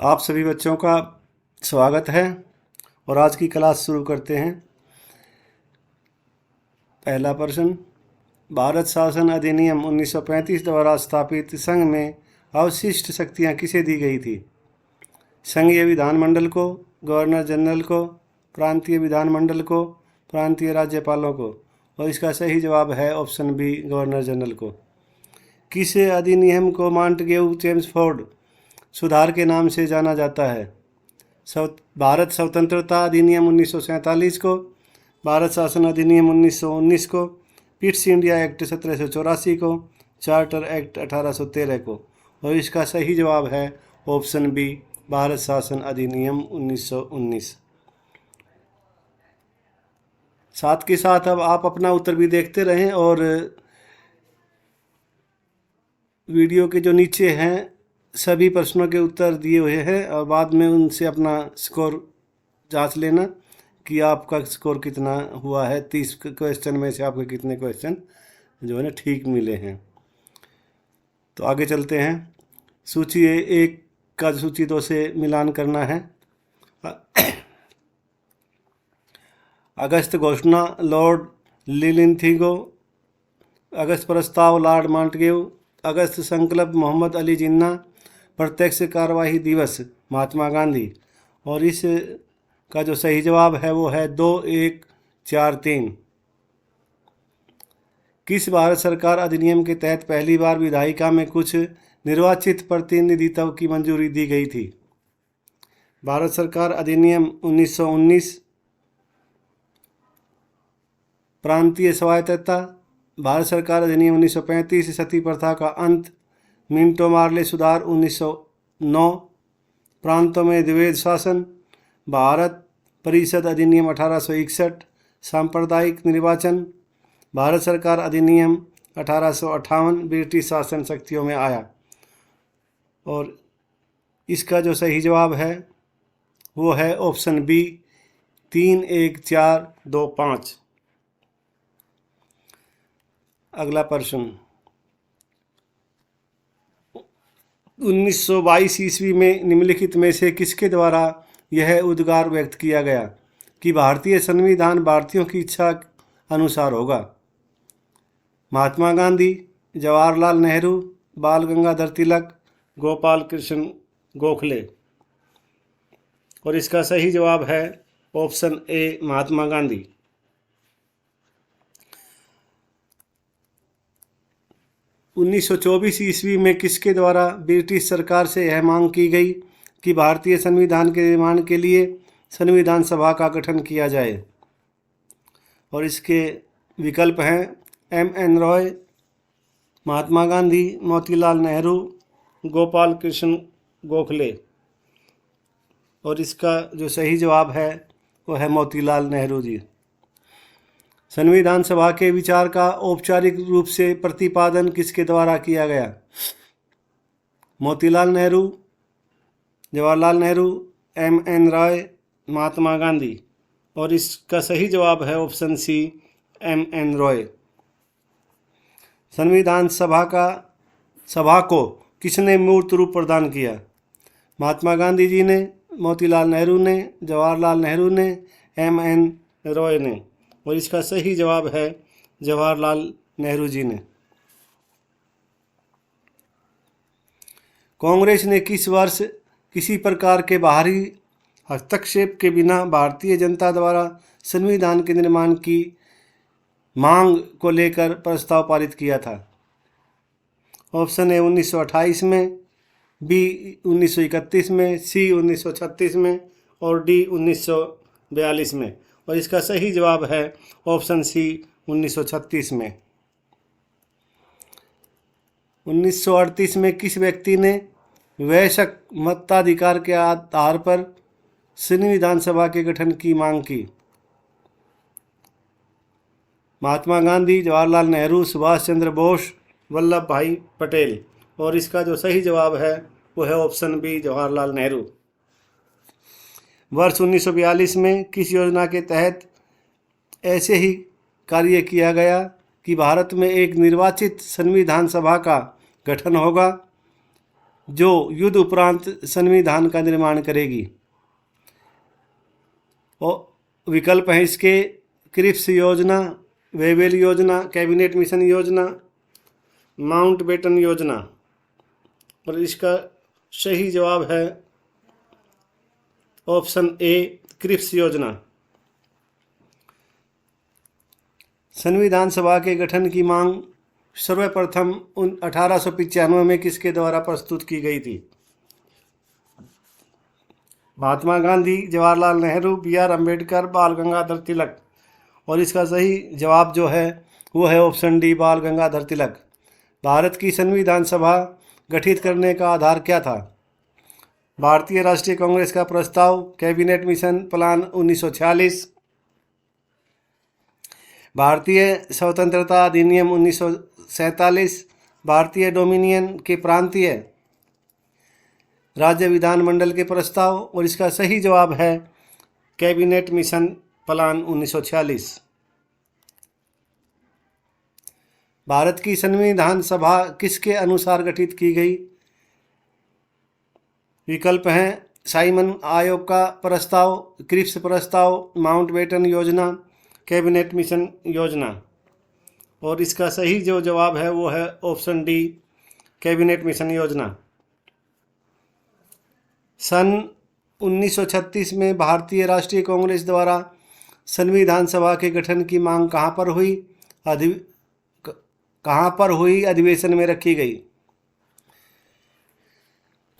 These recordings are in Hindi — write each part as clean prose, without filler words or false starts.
आप सभी बच्चों का स्वागत है और आज की क्लास शुरू करते हैं। पहला प्रश्न, भारत शासन अधिनियम 1935 द्वारा स्थापित संघ में अवशिष्ट शक्तियां किसे दी गई थी? संघीय विधानमंडल को, गवर्नर जनरल को, प्रांतीय विधानमंडल को, प्रांतीय राज्यपालों को। और इसका सही जवाब है ऑप्शन बी, गवर्नर जनरल को। किस अधिनियम को मॉन्टेग्यू चेम्सफोर्ड सुधार के नाम से जाना जाता है? भारत स्वतंत्रता अधिनियम 1947 को, भारत शासन अधिनियम 1919 को, पिट्स इंडिया एक्ट 1784 को, चार्टर एक्ट 1813 को। और इसका सही जवाब है ऑप्शन बी, भारत शासन अधिनियम 1919। साथ के साथ अब आप अपना उत्तर भी देखते रहें और वीडियो के जो नीचे हैं सभी प्रश्नों के उत्तर दिए हुए हैं और बाद में उनसे अपना स्कोर जांच लेना कि आपका स्कोर कितना हुआ है। 30 क्वेश्चन में से आपके कितने क्वेश्चन जो है ना ठीक मिले हैं। तो आगे चलते हैं। सूची 1 का सूची 2 से मिलान करना है। अगस्त घोषणा लॉर्ड लिलिंथिगो, अगस्त प्रस्ताव लॉर्ड मॉन्टेग्यू, अगस्त संकल्प मोहम्मद अली जिन्ना, प्रत्यक्ष कार्यवाही दिवस महात्मा गांधी। और इस का जो सही जवाब है वो है 2143। किस भारत सरकार अधिनियम के तहत पहली बार विधायिका में कुछ निर्वाचित प्रतिनिधित्व की मंजूरी दी गई थी? भारत सरकार अधिनियम 1919, प्रांतीय स्वायत्तता, भारत सरकार अधिनियम 1935 सती प्रथा का अंत, मिंटो मार्ले सुधार 1909, प्रांतों में द्विवेद शासन, भारत परिषद अधिनियम 1861, सांप्रदायिक निर्वाचन, भारत सरकार अधिनियम 1858 ब्रिटिश शासन शक्तियों में आया। और इसका जो सही जवाब है वो है ऑप्शन बी, 31425। अगला प्रश्न, 1922 ईस्वी में निम्नलिखित में से किसके द्वारा यह उद्गार व्यक्त किया गया कि भारतीय संविधान भारतीयों की इच्छा अनुसार होगा? महात्मा गांधी, जवाहरलाल नेहरू, बाल गंगाधर तिलक, गोपाल कृष्ण गोखले। और इसका सही जवाब है ऑप्शन ए, महात्मा गांधी। 1924 ईस्वी में किसके द्वारा ब्रिटिश सरकार से यह मांग की गई कि भारतीय संविधान के निर्माण के लिए संविधान सभा का गठन किया जाए? और इसके विकल्प हैं M.N. रॉय, महात्मा गांधी, मोतीलाल नेहरू, गोपाल कृष्ण गोखले। और इसका जो सही जवाब है वो है मोतीलाल नेहरू जी। संविधान सभा के विचार का औपचारिक रूप से प्रतिपादन किसके द्वारा किया गया? मोतीलाल नेहरू, जवाहरलाल नेहरू, M.N. रॉय, महात्मा गांधी। और इसका सही जवाब है ऑप्शन सी, M.N. रॉय। संविधान सभा को किसने मूर्त रूप प्रदान किया? महात्मा गांधी जी ने, मोतीलाल नेहरू ने, जवाहरलाल नेहरू ने, M.N. रॉय ने। और इसका सही जवाब है जवाहरलाल नेहरू जी ने। कांग्रेस ने किस वर्ष किसी प्रकार के बाहरी हस्तक्षेप के बिना भारतीय जनता द्वारा संविधान के निर्माण की मांग को लेकर प्रस्ताव पारित किया था? ऑप्शन ए 1928 में, बी 1931 में, सी 1936 में और डी 1942 में। और इसका सही जवाब है ऑप्शन सी, 1936 में। 1938 में किस व्यक्ति ने वयस्क मताधिकार के आधार पर संविधान सभा के गठन की मांग की? महात्मा गांधी, जवाहरलाल नेहरू, सुभाष चंद्र बोस, वल्लभ भाई पटेल। और इसका जो सही जवाब है वो है ऑप्शन बी, जवाहरलाल नेहरू। वर्ष 1942 में किस योजना के तहत ऐसे ही कार्य किया गया कि भारत में एक निर्वाचित संविधान सभा का गठन होगा? जो युद्ध उपरांत संविधान का निर्माण करेगी। और विकल्प हैं इसके क्रिप्स योजना, वेवेल योजना, कैबिनेट मिशन योजना, माउंटबेटन योजना। और इसका सही जवाब है ऑप्शन ए, क्रिप्स योजना। संविधान सभा के गठन की मांग सर्वप्रथम 1895 में किसके द्वारा प्रस्तुत की गई थी? महात्मा गांधी, जवाहरलाल नेहरू, बी आर अम्बेडकर, बाल गंगाधर तिलक। और इसका सही जवाब जो है वो है ऑप्शन डी, बाल गंगाधर तिलक। भारत की संविधान सभा गठित करने का आधार क्या था? भारतीय राष्ट्रीय कांग्रेस का प्रस्ताव, कैबिनेट मिशन प्लान 1946, भारतीय स्वतंत्रता अधिनियम 1947, भारतीय डोमिनियन के प्रांतीय राज्य विधानमंडल के प्रस्ताव। और इसका सही जवाब है कैबिनेट मिशन प्लान 1946। भारत की संविधान सभा किसके अनुसार गठित की गई? विकल्प हैं साइमन आयोग का प्रस्ताव, क्रिप्स प्रस्ताव, माउंटबेटन योजना, कैबिनेट मिशन योजना। और इसका सही जो जवाब है वो है ऑप्शन डी, कैबिनेट मिशन योजना। सन 1936 में भारतीय राष्ट्रीय कांग्रेस द्वारा संविधान सभा के गठन की मांग कहाँ पर हुई अधिवेशन में रखी गई?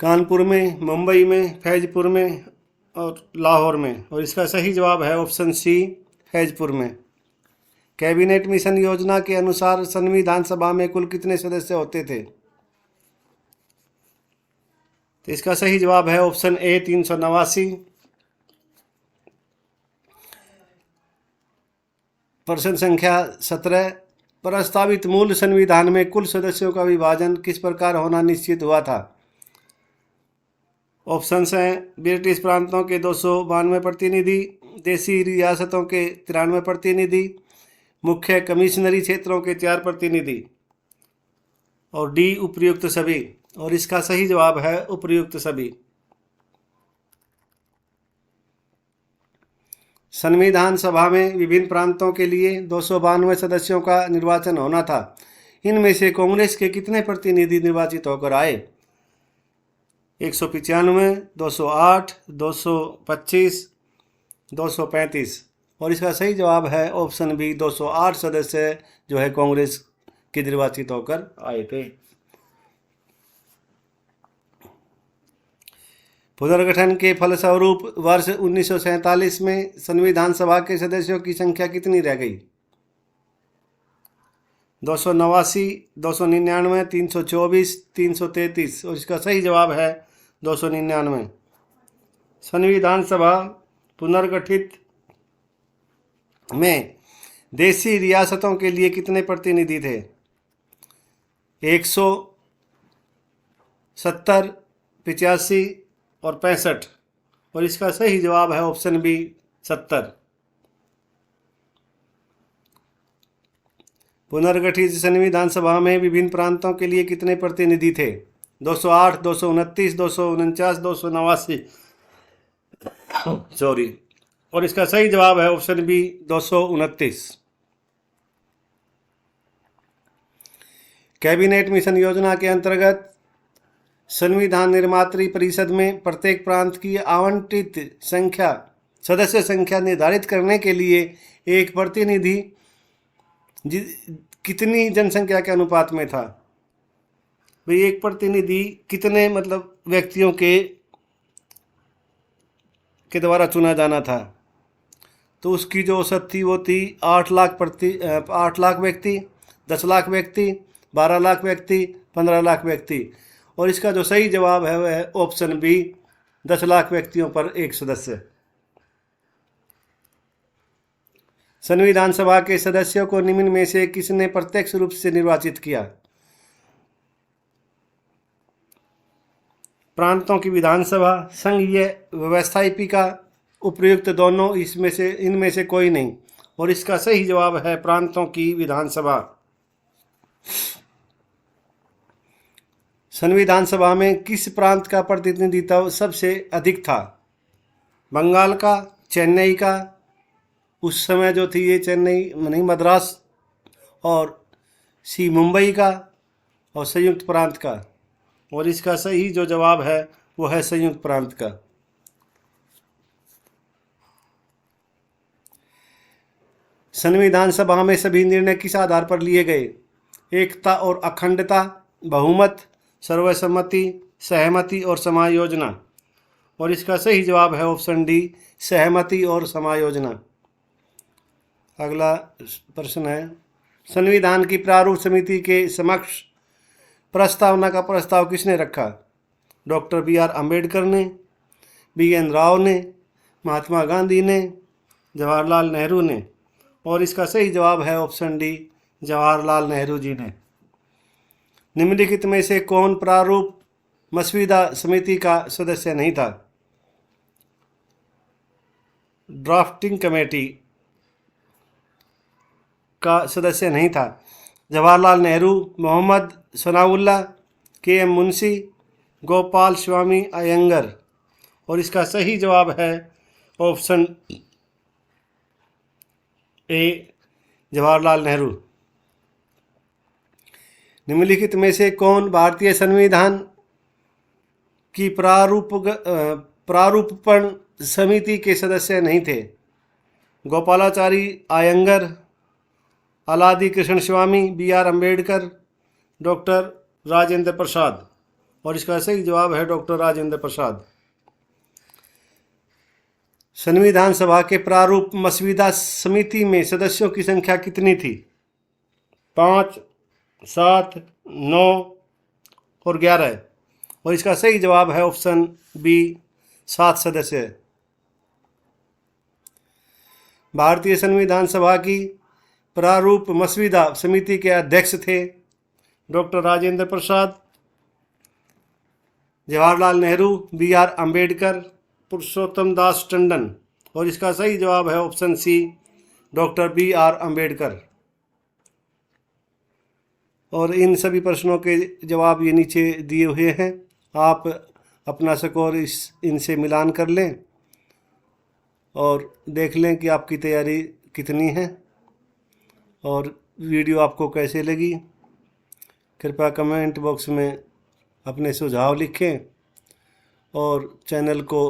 कानपुर में, मुंबई में, फैजपुर में और लाहौर में। और इसका सही जवाब है ऑप्शन सी, फैजपुर में। कैबिनेट मिशन योजना के अनुसार संविधान सभा में कुल कितने सदस्य होते थे? तो इसका सही जवाब है ऑप्शन ए, 389। प्रश्न संख्या 17, प्रस्तावित मूल संविधान में कुल सदस्यों का विभाजन किस प्रकार होना निश्चित हुआ था? ऑप्शंस हैं ब्रिटिश प्रांतों के 292 प्रतिनिधि, देसी रियासतों के 93 प्रतिनिधि, मुख्य कमिश्नरी क्षेत्रों के 4 प्रतिनिधि और डी, उपर्युक्त सभी। और इसका सही जवाब है उपर्युक्त सभी। संविधान सभा में विभिन्न प्रांतों के लिए 292 सदस्यों का निर्वाचन होना था। इनमें से कांग्रेस के कितने प्रतिनिधि निर्वाचित होकर आए? 195, 208, 225, 235। और इसका सही जवाब है ऑप्शन बी, 208 सदस्य जो है कांग्रेस के निर्वाचित होकर आए थे। पुनर्गठन के फलस्वरूप वर्ष 1947 में संविधान सभा के सदस्यों की संख्या कितनी रह गई? 289, 299, 324, 333। और इसका सही जवाब है 299। संविधान सभा पुनर्गठित में देशी रियासतों के लिए कितने प्रतिनिधि थे? 170, 85 और 65। और इसका सही जवाब है ऑप्शन बी, 70। पुनर्गठित संविधान सभा में विभिन्न प्रांतों के लिए कितने प्रतिनिधि थे? 208, 229, 249, 289। सॉरी। और इसका सही जवाब है ऑप्शन बी, 229। कैबिनेट मिशन योजना के अंतर्गत संविधान निर्मात्री परिषद में प्रत्येक प्रांत की आवंटित सदस्य संख्या निर्धारित करने के लिए एक प्रतिनिधि कितनी जनसंख्या के अनुपात में था? भाई एक प्रतिनिधि कितने व्यक्तियों के द्वारा चुना जाना था? तो उसकी जो औसत थी वो थी 8 लाख व्यक्ति, 10 लाख व्यक्ति, 12 लाख व्यक्ति, 15 लाख व्यक्ति। और इसका जो सही जवाब है वह है ऑप्शन बी, 10 लाख व्यक्तियों पर एक सदस्य। संविधान सभा के सदस्यों को निम्न में से किसने प्रत्यक्ष रूप से निर्वाचित किया? प्रांतों की विधानसभा, संघीय व्यवस्थापिका, उपर्युक्त दोनों, इनमें से कोई नहीं। और इसका सही जवाब है प्रांतों की विधानसभा। संविधान सभा में किस प्रांत का प्रतिनिधित्व सबसे अधिक था? बंगाल का, चेन्नई का, उस समय जो थी ये चेन्नई नहीं मद्रास, और सी मुंबई का, और संयुक्त प्रांत का। और इसका सही जो जवाब है वो है संयुक्त प्रांत का। संविधान सभा में सभी निर्णय किस आधार पर लिए गए? एकता और अखंडता, बहुमत, सर्वसम्मति, सहमति और समायोजना। और इसका सही जवाब है ऑप्शन डी, सहमति और समायोजना। अगला प्रश्न है, संविधान की प्रारूप समिति के समक्ष प्रस्तावना का प्रस्ताव किसने रखा? डॉक्टर बी आर अम्बेडकर ने, बी एन राव ने, महात्मा गांधी ने, जवाहरलाल नेहरू ने। और इसका सही जवाब है ऑप्शन डी, जवाहरलाल नेहरू जी ने। निम्नलिखित में से कौन प्रारूप मसविदा समिति का सदस्य नहीं था? ड्राफ्टिंग कमेटी का सदस्य नहीं था। जवाहरलाल नेहरू, मोहम्मद सनाउल्लाह, के एम मुंशी, गोपाल स्वामी अयंगर। और इसका सही जवाब है ऑप्शन ए, जवाहरलाल नेहरू। निम्नलिखित में से कौन भारतीय संविधान की प्रारूपण समिति के सदस्य नहीं थे? Gopalachari Ayyangar, Alladi Krishna Swami, B R Ambedkar, doctor Rajendra Prasad. और इसका सही जवाब है डॉक्टर राजेंद्र प्रसाद। संविधान सभा के प्रारूप मसविदा समिति में सदस्यों की संख्या कितनी थी? 5, 7, 9 और 11। और इसका सही जवाब है ऑप्शन बी, 7 सदस्य। भारतीय संविधान सभा की प्रारूप मसविदा समिति के अध्यक्ष थे doctor Rajendra Prasad, Jawaharlal Nehru, B R Ambedkar, Purushottam Das Tandon. और इसका सही जवाब है option C, doctor B R Ambedkar. और इन सभी प्रश्नों के जवाब ये नीचे दिए हुए हैं, आप अपना स्कोर इनसे मिलान कर लें और देख लें कि आपकी तैयारी कितनी है और वीडियो आपको कैसे लगी। कृपया कमेंट बॉक्स में अपने सुझाव लिखें और चैनल को